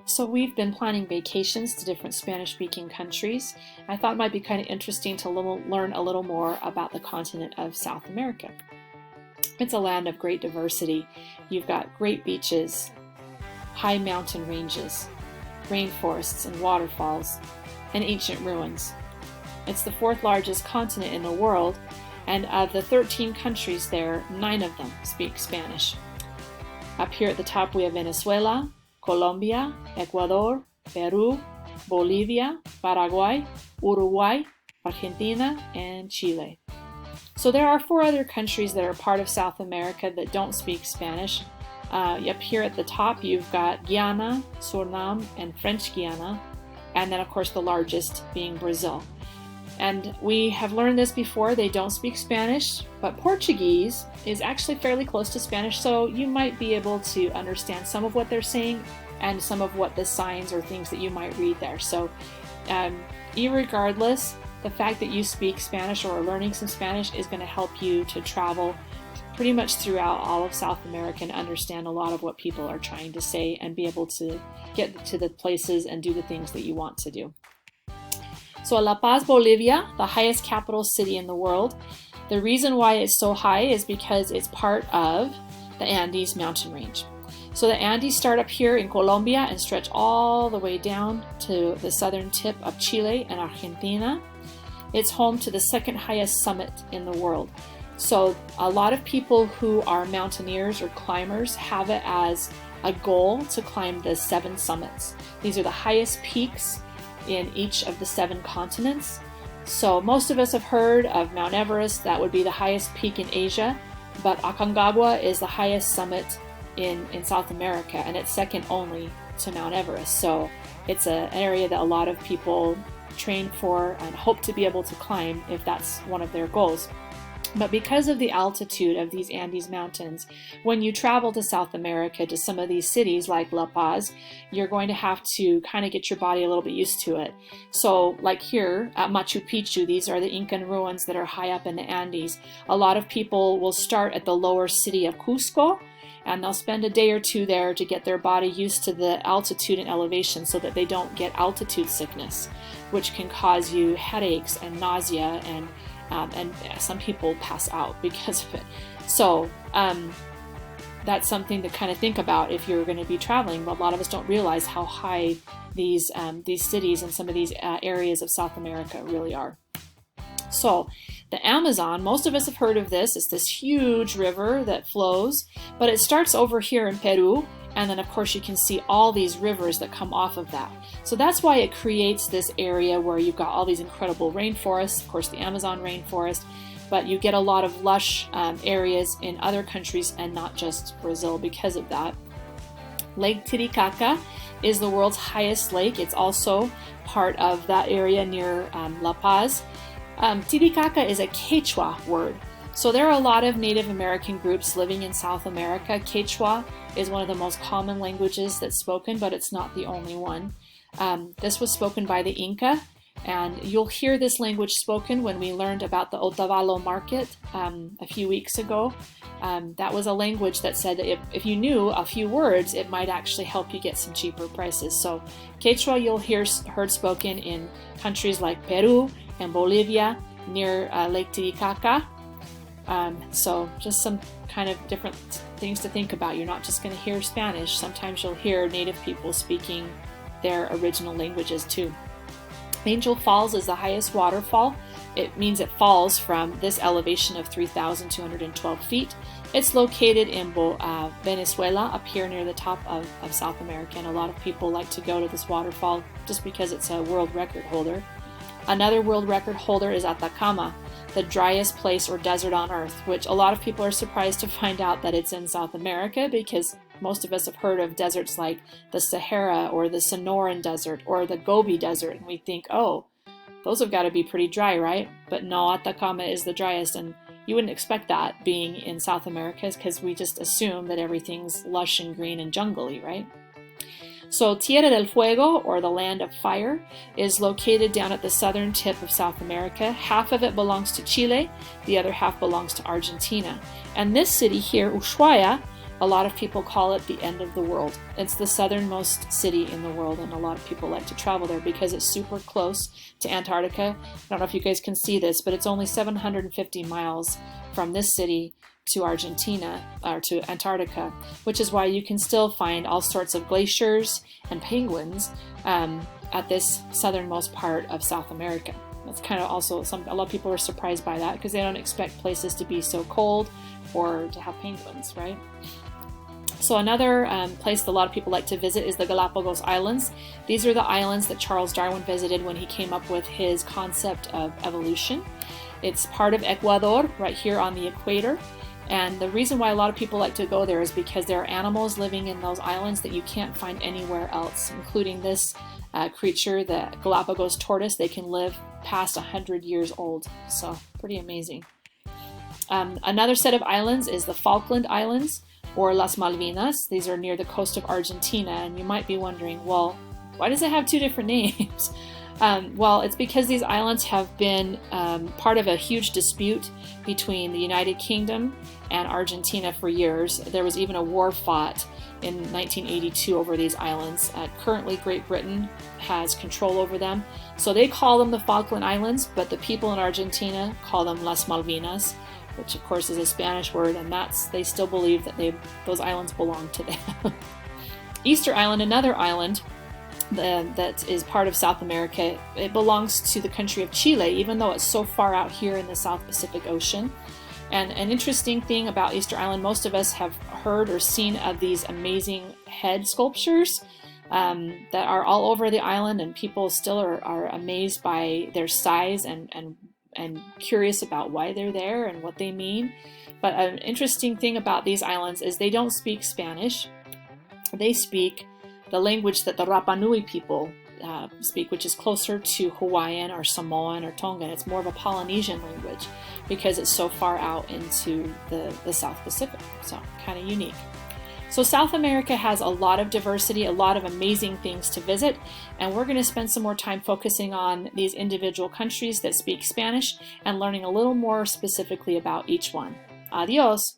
So we've been planning vacations to different Spanish-speaking countries. I thought it might be kind of interesting to learn a little more about the continent of South America. It's a land of great diversity. You've got great beaches, high mountain ranges, rainforests and waterfalls, and ancient ruins. It's the fourth largest continent in the world, and of the 13 countries there, 9 of them speak Spanish. Up here at the top we have Venezuela, Colombia, Ecuador, Peru, Bolivia, Paraguay, Uruguay, Argentina, and Chile. So there are 4 other countries that are part of South America that don't speak Spanish. Up here at the top you've got Guyana, Suriname, and French Guiana, and then of course the largest being Brazil. And we have learned this before, they don't speak Spanish, but Portuguese is actually fairly close to Spanish, so you might be able to understand some of what they're saying and some of what the signs or things that you might read there. So irregardless, the fact that you speak Spanish or are learning some Spanish is going to help you to travel pretty much throughout all of South America and understand a lot of what people are trying to say and be able to get to the places and do the things that you want to do. So La Paz, Bolivia, the highest capital city in the world. The reason why it's so high is because it's part of the Andes mountain range. So the Andes start up here in Colombia and stretch all the way down to the southern tip of Chile and Argentina. It's home to the second highest summit in the world. So a lot of people who are mountaineers or climbers have it as a goal to climb the 7 summits. These are the highest peaks in each of the 7 continents. So most of us have heard of Mount Everest. That would be the highest peak in Asia, but Aconcagua is the highest summit in South America, and it's second only to Mount Everest. So it's an area that a lot of people train for and hope to be able to climb if that's one of their goals. But because of the altitude of these Andes mountains, when you travel to South America, to some of these cities like La Paz, you're going to have to kind of get your body a little bit used to it. So like here at Machu Picchu, these are the Incan ruins that are high up in the Andes. A lot of people will start at the lower city of Cusco, and they'll spend a day or 2 there to get their body used to the altitude and elevation so that they don't get altitude sickness, which can cause you headaches and nausea, and some people pass out because of it. So that's something to kind of think about if you're going to be traveling. But a lot of us don't realize how high these cities and some of these areas of South America really are. So the Amazon, most of us have heard of this. It's this huge river that flows, but it starts over here in Peru. And then of course you can see all these rivers that come off of that. So that's why it creates this area where you've got all these incredible rainforests, of course the Amazon rainforest, but you get a lot of lush areas in other countries and not just Brazil because of that. Lake Titicaca is the world's highest lake. It's also part of that area near La Paz. Titicaca is a Quechua word. So there are a lot of Native American groups living in South America. Quechua is one of the most common languages that's spoken, but it's not the only one. This was spoken by the Inca, and you'll hear this language spoken when we learned about the Otavalo market a few weeks ago. That was a language that said that if you knew a few words, it might actually help you get some cheaper prices. So Quechua you'll heard spoken in countries like Peru and Bolivia near Lake Titicaca. So just some kind of different things to think about. You're not just going to hear Spanish. Sometimes you'll hear native people speaking their original languages too. Angel Falls is the highest waterfall. It means it falls from this elevation of 3,212 feet. It's located in Venezuela, up here near the top of South America, and a lot of people like to go to this waterfall just because it's a world record holder. Another world record holder is Atacama, the driest place or desert on Earth, which a lot of people are surprised to find out that it's in South America, because most of us have heard of deserts like the Sahara or the Sonoran Desert or the Gobi Desert, and we think, oh, those have got to be pretty dry, right? But no, Atacama is the driest, and you wouldn't expect that being in South America because we just assume that everything's lush and green and jungly, right? So Tierra del Fuego, or the land of fire, is located down at the southern tip of South America. Half of it belongs to Chile, the other half belongs to Argentina. And this city here, Ushuaia, A lot of people call it the end of the world. It's the southernmost city in the world, and a lot of people like to travel there because it's super close to Antarctica. I don't know if you guys can see this, but it's only 750 miles from this city to Argentina, or to Antarctica, which is why you can still find all sorts of glaciers and penguins at this southernmost part of South America. That's kind of also a lot of people are surprised by that because they don't expect places to be so cold or to have penguins, right? So another place that a lot of people like to visit is the Galapagos Islands. These are the islands that Charles Darwin visited when he came up with his concept of evolution. It's part of Ecuador, right here on the equator. And the reason why a lot of people like to go there is because there are animals living in those islands that you can't find anywhere else, including this creature, the Galapagos tortoise. They can live past 100 years old, so pretty amazing. Another set of islands is the Falkland Islands, or Las Malvinas. These are near the coast of Argentina, and you might be wondering, well, why does it have two different names? Well, it's because these islands have been part of a huge dispute between the United Kingdom and Argentina for years. There was even a war fought in 1982 over these islands. Currently, Great Britain has control over them. So they call them the Falkland Islands, but the people in Argentina call them Las Malvinas, which of course is a Spanish word, and they still believe that those islands belong to them. Easter Island, another island that is part of South America, it belongs to the country of Chile, even though it's so far out here in the South Pacific Ocean. And an interesting thing about Easter Island, most of us have heard or seen of these amazing head sculptures that are all over the island, and people still are amazed by their size and curious about why they're there and what they mean. But an interesting thing about these islands is they don't speak Spanish. They speak the language that the Rapa Nui people speak, which is closer to Hawaiian or Samoan or Tongan. It's more of a Polynesian language because it's so far out into the South Pacific. So kind of unique. So South America has a lot of diversity, a lot of amazing things to visit, and we're going to spend some more time focusing on these individual countries that speak Spanish and learning a little more specifically about each one. Adios!